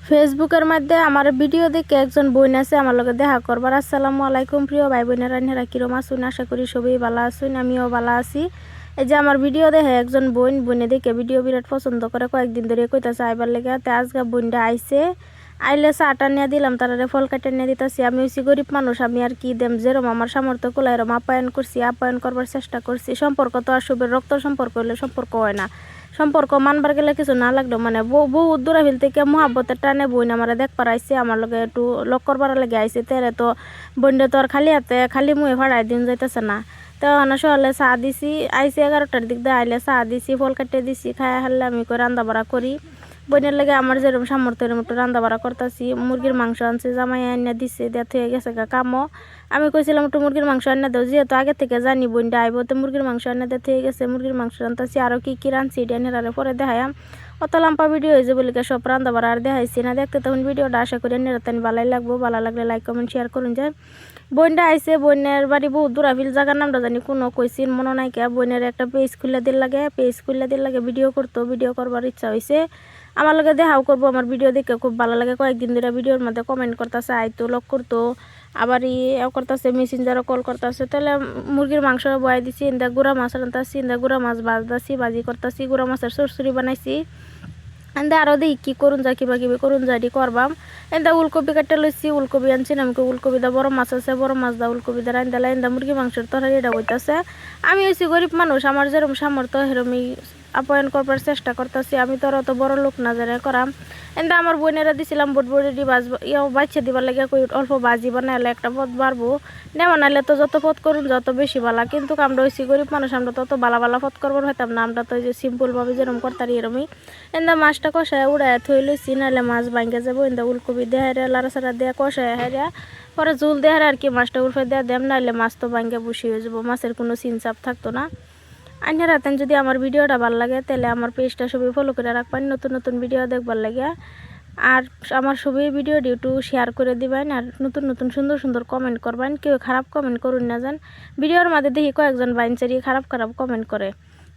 ফেসবুকের মধ্যে আমার ভিডিও দেখে একজন বোন আছে আমার লগে দেখা করবার। আসসালামু আলাইকুম প্রিয় ভাই বোনেরা, আপনারা কিরম আছেন? আশা করি সবাই ভালো আছেন, আমিও ভালো আছি। এই যে আমার ভিডিও দেখে একজন বোনে দেখে ভিডিও বিরাট পছন্দ করে, কয়েকদিন ধরে কইতাছে আইবার লেগে। তে আজকে বোনটা আইছে, আইলে চাটা নিয়ে দিলাম, তারারে ফল কাটে নিয়ে দিতেছি। আমি হচ্ছি গরিব মানুষ, আমি আর কি দেম, যেরম আমার সামর্থ্য কুলা এরম আপ্যায়ন করছি, আপ্যায়ন করবার চেষ্টা করছি। সম্পর্ক তো আর সবের রক্ত সম্পর্ক হলে সম্পর্ক হয় না, সম্পর্ক মানবার গেলে কিছু না লাগলো মানে বহুত দূরে ফেল থেকে মহাব্বতের টানে বোন আমার দেখবার আইসে, আমার লগে একটু লক করবার লাগে আইসে। তেরে তো বোনটা তো আর খালি হাতে খালি মুয়ে ভাড়াই দিন যাইতেছে না। তো সকালে চা দিছি, আইসি 11টার দিক দিয়ে আইলে চা দিছি, ফল কাটে দিছি, খাই হারলে আমি করে রান্না বাড়া করি। বোনের লাগে আমার যেরকম সামর্থ্য এরকম একটু রান্না বাড়া করতেছি। মুরগির মাংস আনছে, জামাই আনিয়ে দিছে, দেওয়া হয়ে গেছে কামও। আমি কইছিলাম একটু মুরগির মাংস আনিয়ে দাও, যেহেতু আগে থেকে জানি বোনটা আইব, তো মুরগির মাংস আনিয়ে দেওয়া হয়ে গেছে। মুরগির মাংস রান্তাছি, আরও কি রাঁধছি এটা পরে দেখায়াম। অত লম্বা ভিডিও হয়েছে বলে সব রান্না বাড়া আর দেখাইছি না। দেখতে তখন ভিডিওটা আশা করি নিরাতানি ভালোই লাগবো। ভালো লাগলে লাইক কমেন্ট শেয়ার করুন। যায় বোনটা আইসে, বোনের বাড়ি বহুত দূরাফিল, জায়গার নামটা জানি কোনো কইসিন মনে নাই কে। বোনের একটা পেজ খুলে দিল লাগে, ভিডিও করতো, ভিডিও করবার ইচ্ছা হয়েছে। আমার লগে দেখাও করবো, আমার ভিডিও দেখে খুব ভালো লাগে। কয়েকদিন ধরে ভিডিওর মধ্যে কমেন্ট করতেছে, আইতো লক করতো, আবার করতেছে, মেসেঞ্জারও কল করতেছে। তাহলে মুরগির মাংস বয়াই দিছি, ইন্দা গুঁড়া মাছ রান্তাছি, ইন্দা গুঁড়া মাছ ভাজতাছি, ভাজি করতেছি, গুঁড়া মাছের চরচুরি বানাইছি। এন্দা আরও দেখি কি করুন যা, কিবা কিবি করুন যাই করবাম। এন্দা উলকপি কাটতে লইছি, উলকপি আনছি, আমাকে উলকপি দা বড় মাছ আছে, বড় মাছ দা উলকপি দা রান্দালা। এন্দা মুরগি মাংসের তরকারি এটা হইতাছে। আমি হচ্ছি গরিব মানুষ, আমার যেরকম সামর্থ্য সেরমই আপ্যায়ন করবার চেষ্টা করতেছি। আমি তো আর অত বড় লোক না জানে করাম। এন্দা আমার বোনেরা দিছিলাম বটবড়ি বাচ্চা দিবার লাগে, কই অল্প ভাজি বানাইলে একটা পথ বাড়বো, না বানাইলে তো যত পথ করুন যত বেশি বালা। কিন্তু আমরা হয়েছি গরিব মানুষ, আমরা তত বালা পথ করবার হইতাম না। আমরা তো যে সিম্পলভাবে যেরকম করতারি এরমই। এন্দা মাছটা কষায় উড়ায় থই লইছি, নাহলে মাছ ভাঙ্গে যাবো। এন্দা উলকপি দেহারে লাড়াচাড়া দেয়া কষায় হারিয়া পরে জুল দেহারে আর কি মাছটা উল্ফে দেয়া দেম, নাহলে মাছ তো ভাঙ্গে বসি হয়ে যাবো, মাছের কোনো চিনচাপ থাকতো না। আইনা রাতেন যদি আমার ভিডিওটা ভালো লাগে তাহলে আমার পেজটা সবাই ফলো করে রাখবেন, নতুন নতুন ভিডিও দেখবার লাগে। আর আমার সবাই ভিডিওটি একটু শেয়ার করে দিবেন, আর নতুন নতুন সুন্দর সুন্দর কমেন্ট করবেন। কেউ খারাপ কমেন্ট করুন না যান। ভিডিওর মধ্যে দেখি কয়েকজন বাইনচারি খারাপ কমেন্ট করে।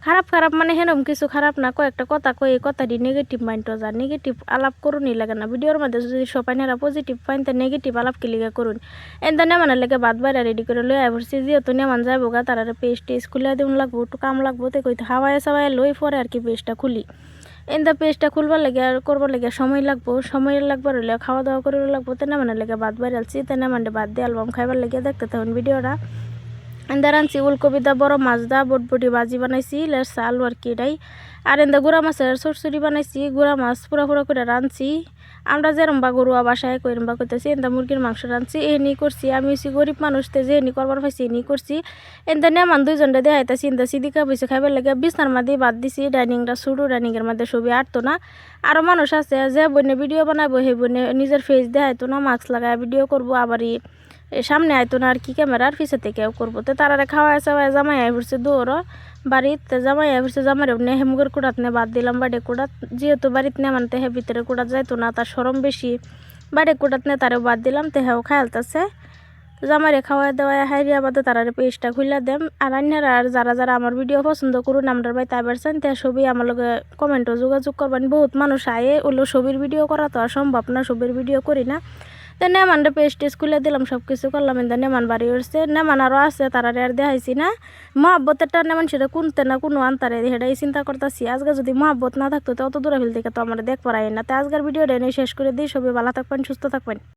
খারাপ মানে হেরম কিছু খারাপ না, কয়েকটা কথা কই, এই কথাটি নেগেটিভ মাইন্ডও যায়, নেগেটিভ আলাপ করুনই লাগে না। ভিডিওর মধ্যে যদি সবাই নেরা পজিটিভ পাইন, তা নেগেটিভ আলাপ কি লিগে করুন। এনতা নেমানের লেগে বাদ বাইরা রেডি করে লই আইবছি, যেহেতু নেমান যাবো গা, তারা পেজ টেজ খুলে দিন লাগবো, একটু কাম লাগবো। তো কইতে হাওয়ায় সাওয়ায় লই পরে আর কি পেজটা খুলি। এনতা পেজটা খুলবার লাগে আর করবার লাগে সময় লাগবার হইলে খাওয়া দাওয়া করে লাগবো। তো নেমানের লেগে বাদ বাইরালছি, তো নেমানডে বাদ দিয়ে অ্যালবাম খাইবার লেগে দেখতে তখন ভিডিওটা। এন্দা রাঁধছি উলকপি দা বড় মাছ দা বটবটি ভাজি বানাইছি, লেরসা আলু আর কি এটাই। আর এন্দা গুঁড়া মাছের চরচুরি বানাইছি, গুঁড়া মাছ পুরা করে রাঁধছি। আমরা যেরম বা গরুয়া বাসায় কইরম বা কইতেছি। এন্দা মুরগির মাংস রাঁধছি, এনি করছি। আমি হচ্ছি গরিব মানুষতে যে এনি করবার পাইছি এনি করছি। এন্দা নেমান দুইজনটা দেখাইতেছি, এন্দা সিদিকা বসে খাইবার লাগে। বিছনার মধ্যে বাদ দিছি, ডাইনিংটা ছোটো, ডাইনিংয়ের মধ্যে ছবি আটতো না। আরও মানুষ আছে যে বইনে ভিডিও বানাবো, সেই বইনে নিজের ফেস দেখাইতো না, মাস্ক লাগায় ভিডিও করবো, আবারই সামনে আইতো না আর কি ক্যামেরার পিছে থেকেও করবো। তো তারা খাওয়ায় চাওয়ায় জামাই আই পড়ছে দৌড় বাড়িতে, জামাই আই পড়ছে, জামাই নে হেমুগের কুড়াত নে বাদ দিলাম বাড়ি কুড়াত, যেহেতু বাড়িতে নে মানতে হে ভিতরে কুড়াত যাইতো না, তার সরম বেশি, বাড়ি কুড়াত নে তারেও বাদ দিলাম। তো হেও খায়ালতাছে, জামাইরে খাওয়াই দেওয়ায় হাইরিয়া বাদে তারা পেজটা খুলে দেম। আর অন্যরা আর যারা আমার ভিডিও পছন্দ করুন আমরা ভাই তাই পারছেন, তে ছবি আমার লগে কমেন্টও যোগাযোগ করবেন। বহুত মানুষ আয়ে ওলো ছবির ভিডিও করা তো আর সম্ভব না, ছবির ভিডিও করি না। তো নেমানটা পেজ টেজ খুলে দিলাম, সব কিছু করলাম। এন্দা নেমান বাড়ি উঠছে, নেমান আরও আছে, তারা আর দেখাইছি না। মহাব্বতের টানে মানুষেরা কোনতে না কোনো আনতারে সেটাই চিন্তা করতেছি। আজকে যদি মহাব্বত না থাকতো তো অত দূরে ফেল থেকে তো আমরা দেখ পারাই না। তো আজকের ভিডিওটা এনে শেষ করে দিই। সবাই ভালো থাকবেন, সুস্থ থাকবেন।